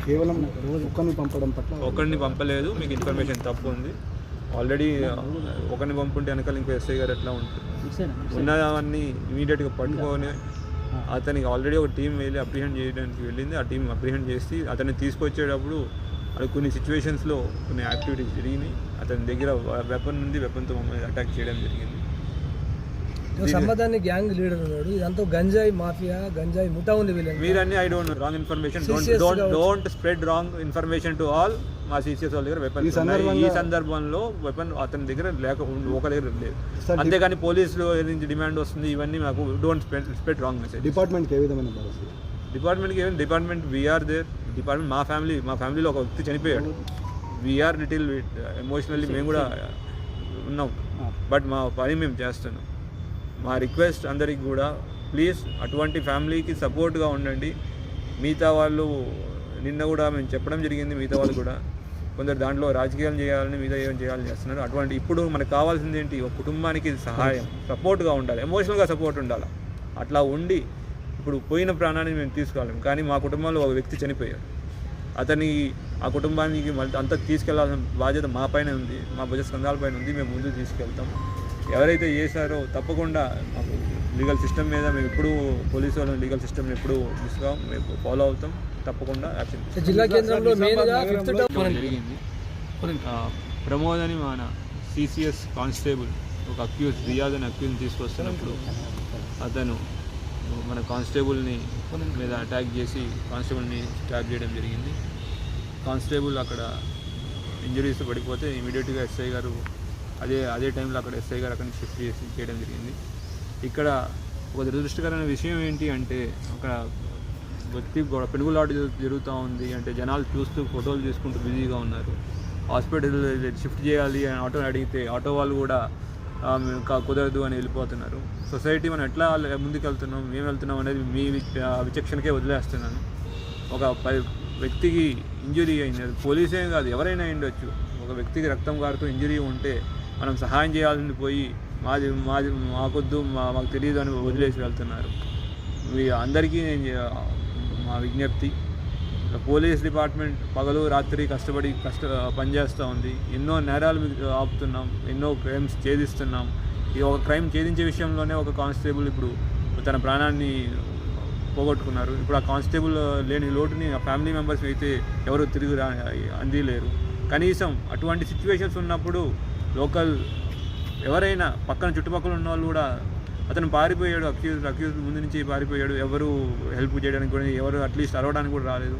కేవలం ఒకరిని పంపడం పట్ల ఒకరిని పంపలేదు, మీకు ఇన్ఫర్మేషన్ తప్పు ఉంది. ఆల్రెడీ ఒకరిని పంపుంటే వెనకాల ఇంకో ఎస్ఐ గారు ఎట్లా ఉంటుంది, ఉన్నదాన్ని ఇమీడియట్గా పట్టుకొని అతనికి ఆల్రెడీ ఒక టీం వెళ్ళి అప్రిహెండ్ చేయడానికి వెళ్ళింది. ఆ టీం అప్రిహెండ్ చేసి అతన్ని తీసుకొచ్చేటప్పుడు అది కొన్ని సిచ్యువేషన్స్లో కొన్ని యాక్టివిటీస్ జరిగినాయి. అతని దగ్గర వెపన్ ఉంది, వెపన్తో మమ్మల్ని అటాక్ చేయడం జరిగింది. సంబంధాన్ని గ్యాంగ్ లీడర్ ఉన్నాడు. ఇదంతా గంజాయి మాఫియా, గంజాయి ముఠా ఉంది వీళ్ళని. మీరన్నీ I don't wrong information, don't spread wrong information to all. మా సిసిఎస్ వాళ్ళ దగ్గర వెపన్ ఈ సందర్భంలో వెపన్ అతని దగ్గర ఒక దగ్గర లేదు. అంతేగాని పోలీసులు నుంచి డిమాండ్ వస్తుంది, ఇవన్నీ మాకు డోంట్ స్ప్రెడ్ రాంగ్ మెసేజ్. డిపార్ట్మెంట్కి ఏ విధమైన డిపార్ట్మెంట్కి ఏమైనా డిపార్ట్మెంట్ వీఆర్ దేర్. డిపార్ట్మెంట్ మా ఫ్యామిలీలో ఒక వ్యక్తి చనిపోయాడు. వీఆర్ లిటిల్ ఎమోషనల్లీ మేము కూడా ఉన్నాం, బట్ మా పని మేము చేస్తున్నాం. మా రిక్వెస్ట్ అందరికి కూడా ప్లీజ్ అటువంటి ఫ్యామిలీకి సపోర్ట్గా ఉండండి. మిగతా వాళ్ళు నిన్న కూడా మేము చెప్పడం జరిగింది, మిగతా వాళ్ళు కూడా కొందరు దాంట్లో రాజకీయాలు చేయాలని మిగతా ఏం చేయాలని చేస్తున్నారు. అటువంటి ఇప్పుడు మనకు కావాల్సింది ఏంటి, ఒక కుటుంబానికి సహాయం, సపోర్ట్గా ఉండాలి, ఎమోషనల్గా సపోర్ట్ ఉండాలి. అట్లా ఉండి ఇప్పుడు పోయిన ప్రాణాన్ని మేము తీసుకోలేము, కానీ మా కుటుంబంలో ఒక వ్యక్తి చనిపోయాడు. అతని ఆ కుటుంబానికి మళ్ళీ అంతా తీసుకెళ్లాల్సిన బాధ్యత మా పైన ఉంది, మా భుజ స్కంధాలపైన ఉంది. మేము ముందుకు తీసుకెళ్తాం. ఎవరైతే చేశారో తప్పకుండా మాకు లీగల్ సిస్టమ్ మీద మేము ఎప్పుడు పోలీసు వాళ్ళ లీగల్ సిస్టమ్ని ఎప్పుడు మిస్గాం, మేము ఫాలో అవుతాం. తప్పకుండా యాక్షన్ జిల్లా కేంద్రంలో జరిగింది. ప్రమోద్ అని మన సిసిఎస్ కానిస్టేబుల్ ఒక అక్యూజ్ రియాజ్ అని అక్యూజ్ని తీసుకొస్తున్నప్పుడు అతను మన కానిస్టేబుల్ని మీద అటాక్ చేసి కానిస్టేబుల్ని స్టాప్ చేయడం జరిగింది. కానిస్టేబుల్ అక్కడ ఇంజరీస్ పడిపోతే ఇమీడియట్గా ఎస్ఐ గారు అదే టైంలో అక్కడ ఎస్ఐ గారు అక్కడిని షిఫ్ట్ చేయడం జరిగింది. ఇక్కడ ఒక దురదృష్టకరమైన విషయం ఏంటి అంటే, అక్కడ వ్యక్తి పెనుగులాట జరుగుతూ ఉంది. అంటే జనాలు చూస్తూ ఫోటోలు తీసుకుంటూ బిజీగా ఉన్నారు. హాస్పిటల్ షిఫ్ట్ చేయాలి అని ఆటో అడిగితే ఆటో వాళ్ళు కూడా కుదరదు అని వెళ్ళిపోతున్నారు. సొసైటీ మనం ఎట్లా ముందుకు వెళ్తున్నాం, మేము వెళ్తున్నాం అనేది మీ విచక్షణకే వదిలేస్తున్నాను. ఒక వ్యక్తికి ఇంజురీ అయింది, అది పోలీసే కాదు ఎవరైనా అయిండొచ్చు. ఒక వ్యక్తికి రక్తం కారుతూ ఇంజురీ ఉంటే మనం సహాయం చేయాల్సింది పోయి మాకొద్దు మాకు తెలియదు అని వదిలేసి వెళ్తున్నారు. అందరికీ మా విజ్ఞప్తి, పోలీస్ డిపార్ట్మెంట్ పగలు రాత్రి కష్టపడి పనిచేస్తూ ఉంది. ఎన్నో నేరాలు ఆపుతున్నాం, ఎన్నో క్రైమ్స్ ఛేదిస్తున్నాం. ఈ ఒక క్రైమ్ ఛేదించే విషయంలోనే ఒక కానిస్టేబుల్ ఇప్పుడు తన ప్రాణాన్ని పోగొట్టుకున్నారు. ఇప్పుడు ఆ కానిస్టేబుల్ లేని లోటుని ఆ ఫ్యామిలీ మెంబర్స్ అయితే ఎవరు తిరిగి అందిలేరు. కనీసం అటువంటి సిచ్యువేషన్స్ ఉన్నప్పుడు లోకల్ ఎవరైనా పక్కన చుట్టుపక్కల ఉన్న వాళ్ళు కూడా, అతను పారిపోయాడు, అక్యూజ్ ముందు నుంచి పారిపోయాడు, ఎవరు హెల్ప్ చేయడానికి కూడా ఎవరు అట్లీస్ట్ అరవడానికి కూడా రాలేదు.